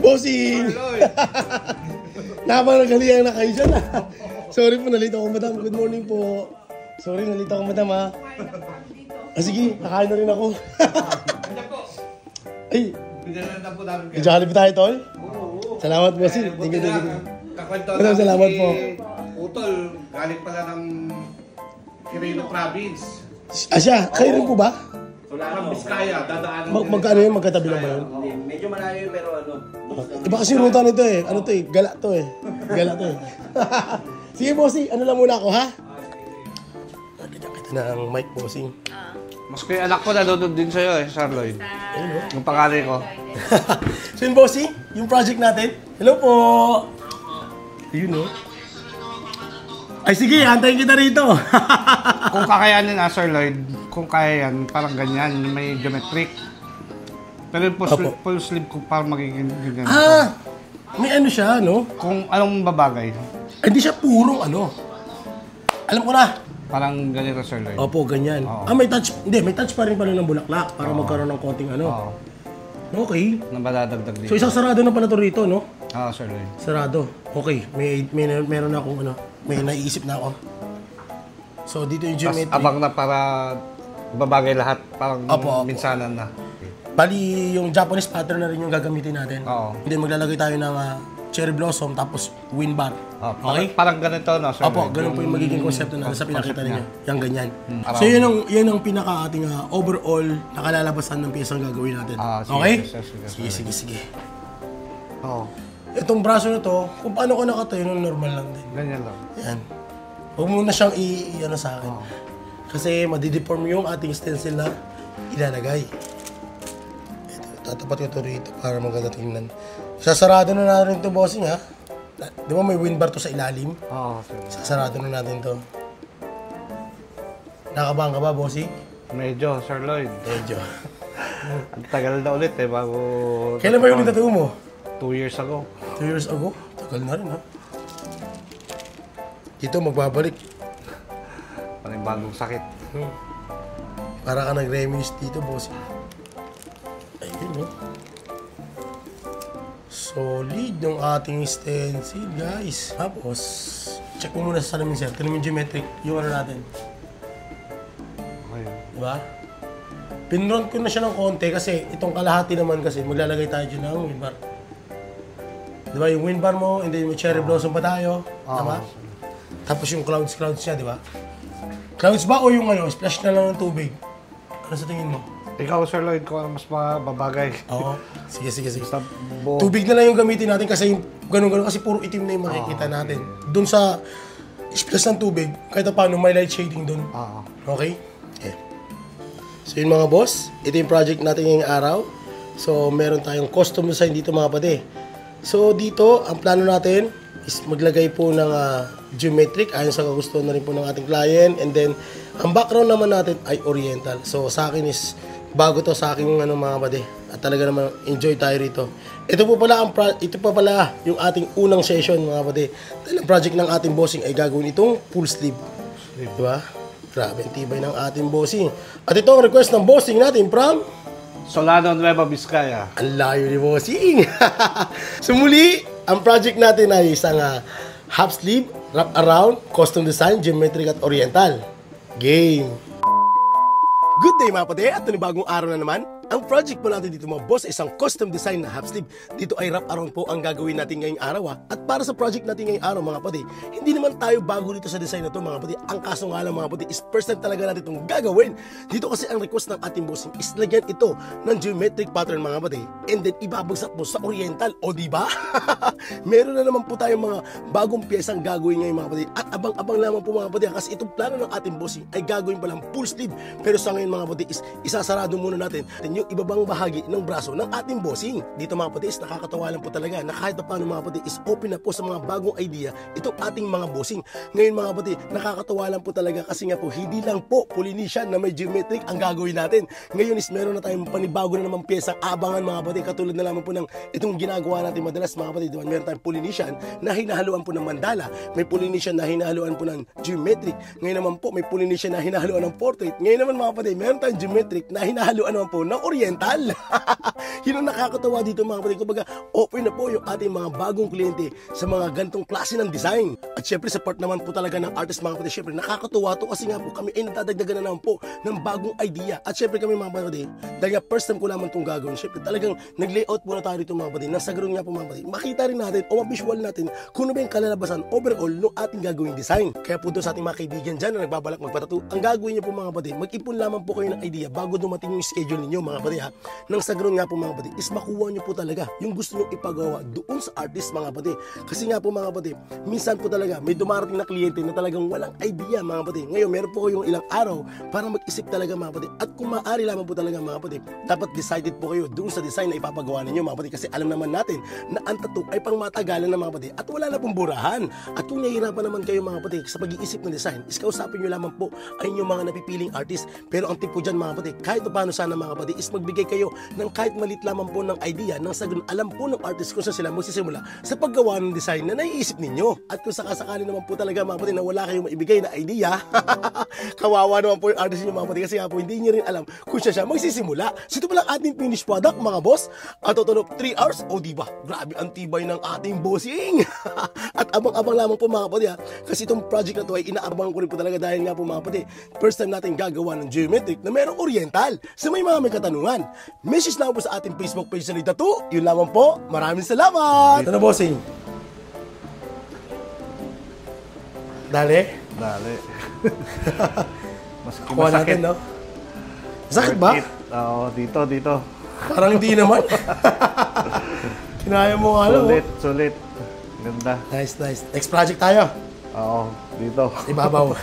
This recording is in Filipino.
Bossing! Napanagalihan na kayo dyan ah. Sorry po, nalito ako madam. Good morning po. Sorry, nalito ako madam ah. Sige, kakain na rin ako. Ay, medyo po tayo, tol? Salamat, bossing. Thank you. Madam, salamat po. Utol, galing pala ng Quirino Province. Siya, kayo rin po ba? Wala kang Biskaya, dadaanan. Magkano yun? Magkatabi lang ba yun? Medyo malayo pero ano. Iba kasi ruta nito eh. Ano to eh? Gala to eh. Gala to eh. Sige, bossing. Ano lang muna ako, ha? Nagkita kita na ang mic, bossing. Maski anak ko nanonood din sa'yo eh, Sir Lloyd. Yung pangalan ko. So yun, bossing, yung project natin. Hello po! Ayun o. Ay sige, antayin kita rito. Kung kakayanin Sir Lloyd, kung kaya yan, parang ganyan, may geometric. Pero yung full sleeve ko parang magiging ganyan. Ah! May ano siya, no? Kung anong babagay. Ay, hindi siya purong ano. Alam ko na. Parang ganito, Sir Lloyd. Opo, ganyan. Oo. Ah, may touch. Hindi, may touch pa rin pala ng bulaklak para magkaroon ng konting ano. Oo. Okay. Nang madadagdag dito. So isang sarado na pala to rito, no? Oo, Sir Lloyd. Sarado. Okay. Meron na akong ano. May naiisip na ako. So dito yung Tapos geometry. abang na para babagay lahat. Parang Opo. minsanan na. Bali, yung Japanese pattern na rin yung gagamitin natin. Oo. Hindi, maglalagay tayo ng cherry blossom tapos wind bar. Okay? Parang ganito, no, Sir Opo, Lloyd? ganun po yung magiging konsepto natin sa pinakita concept ninyo. Yung ganyan. Araw. So yun ang pinaka ating overall nakalalabasan ng piyesang gagawin natin. Sige, Okay? sige. Oo. Itong braso na to, kung paano ko nakatayo, normal lang din. Ganyan lang. Yan. Huwag mo na siyang i-ano sa akin. Kasi madideform yung ating stencil na ilalagay. Ito, tatapat ko ito rito para maganda tingnan. Sasarado na natin ito, bossing ha. Di ba may wind bar to sa ilalim? Oo, sige. Sasarado na natin to. Nakabahan ka ba, bossing? Medyo, Sir Lloyd. Medyo. Ang tagal na ulit eh, bago... Kailan ba yung tattoo mo? 2 years ago. 2 years ago? Tagal na rin ha. Dito magbabalik. Parang bagong sakit. Para ka nag-reminisce dito, bossing. Ayun, no? Solid yung ating stencil, guys. Tapos, check mo muna sa salamin, sir. Tignan mo yung geometric, yung ano natin. Okay. Diba? Pinront ko na siya ng konti kasi itong kalahati naman kasi maglalagay tayo dyan ng wind bar. Diba? Yung wind bar mo, and then may cherry blossom pa tayo. Diba? Tapos yung clouds niya, diba? Clouds ba o yung ano, splash na lang ng tubig? Ano sa tingin mo? Ikaw, Sir Lloyd, kung ano mas mababagay. Oo. Sige. Basta buo. Tubig na lang yung gamitin natin kasi yung ganun kasi puro itim na yung makikita natin. Doon sa splash ng tubig, kahit paano may light shading doon. Okay? Okay. So yun mga boss, ito yung project natin ngayong araw. So meron tayong custom design dito mga pade. So dito, ang plano natin is maglagay po ng geometric ayon sa kagustuhan na rin po ng ating client. And then, ang background naman natin ay oriental. So sa akin is bago to sa aking mga pade. At talaga naman enjoy tayo rito. Ito pa pala yung ating unang session mga pade. Dahil ang project ng ating bossing ay gagawin itong full sleeve. Diba? Grabe, ang tibay ng ating bossing. At ito ang request ng bossing natin from Solano, Nueva Vizcaya. ang layo ni bossing. So muli, ang project natin ay isang half sleeve, wrap around, custom design, geometric at oriental. Game! Good day mga pate, at bagong araw na naman. Ang project po natin dito mga boss ay isang custom design na half sleeve. Dito ay wrap around po ang gagawin natin ngayong araw. At para sa project natin ngayong araw mga pate, hindi naman tayo bago dito sa design na to mga pate. Ang kaso nga lang mga pate is first time talaga natin itong gagawin. Dito kasi ang request ng ating bossing is lagyan ito ng geometric pattern mga pate. And then ibabagsak mo sa oriental. O diba? Meron na naman po tayong mga bagong piyesang gagawin ngayon mga pate. At abang-abang lamang po mga pate kasi itong plano ng ating bossing ay gagawin palang full sleeve. Pero sa ngayon mga pate is isasarado muna natin yung ibabang bahagi ng braso ng ating bossing. Dito mga pati is nakakatawa lang po talaga na kahit pa paano mga pati is open na po sa mga bagong idea itong ating mga bossing. Ngayon mga pati, nakakatawa lang po talaga kasi nga po hindi lang po Polynesian na may geometric ang gagawin natin. Ngayon is meron na tayong panibago na naman piyesang abangan mga pati, katulad na lamang po ng itong ginagawa natin madalas mga pati. Diba? Meron tayong Polynesian na hinahaluan po ng mandala, may Polynesian na hinahaluan po ng geometric. Ngayon naman po may Polynesian na hinahaluan ng portrait. Ngayon naman mga pati, meron tayong geometric na hinahaluan naman po ng merong oriental. Yun ang nakakatawa dito mga kapatid. Kumbaga, open na po yung ating mga bagong kliyente sa mga gantong klase ng design. At syempre sa part naman po talaga ng artist mga kapatid, syempre nakakatuwa to kasi nga po kami ay natadagdagan na naman po ng bagong idea. At syempre kami mga kapatid, dahil nga first time ko naman itong gagawin, syempre talagang nag-layout po na tayo dito mga kapatid. Nasa ganoon nga po mga kapatid, makita rin natin o ma-visual natin kung ano ba yung kalalabasan overall ng ating gagawing design. Kaya po doon sa ating mga kaibigan dyan na nagbabalak magpatato, ang gagawin niyo po mga kapatid, mag-ipon lamang po kayo ng idea bago dumating yung schedule ninyo mga kapatid ha. Nang sa ganoon nga po mga kapatid, is makuha niyo po talaga yung gusto niyo ipagawa doon sa artist mga kapatid. Kasi nga po mga kapatid, minsan po talaga may dumarating na kliyente na talagang walang idea mga kapatid. Ngayon meron po kayong ilang araw para mag-isip talaga mga kapatid. At kung maaari lamang po talaga mga kapatid, dapat decided po kayo doon sa design na ipapagawa ninyo mga kapatid. Kasi alam naman natin na ang tattoo ay pang matagalan na mga kapatid at wala na pong burahan. At kung nahihirapan naman kayo mga kapatid sa pag-iisip ng design, is kausapin nyo lamang po ay inyong mga napipiling artist. Pero ang tip po dyan mga kapatid, kahit paano sana mga kapatid, is magbigay kayo ng kahit malit lamang po ng idea nang sa ganun alam po ng artist kung saan sila magsisimula sa paggawa ng design na naiisip ninyo. At kung sakasakali naman po talaga mga kapatid na wala kayong maibigay na idea, kawawa naman po yung artist nyo mga kapatid kasi nga po hindi nyo rin alam kung siya magsisimula. So ito pala ating finished product mga boss. At tutunog 3 hours, o diba? Grabe ang tibay ng ating bossing. At abang-abang lamang po mga kapatid ha, kasi itong project na to ay inaabangan ko rin po talaga dahil nga po mga kapatid, first time natin gagawa ng geometric na merong oriental. So may mga may katanungan, message lang po sa ating Facebook page sa Lita 2. Yun lamang po, maraming salamat. Ito na bossing. Dali. Dali. Maski Kuha natin, no? Sakit ba? Oo, dito. Parang hindi naman. Kinaya mo nga lang. Sulit. Ganda. Nice. Next project tayo. Oo, dito. Ibabaw.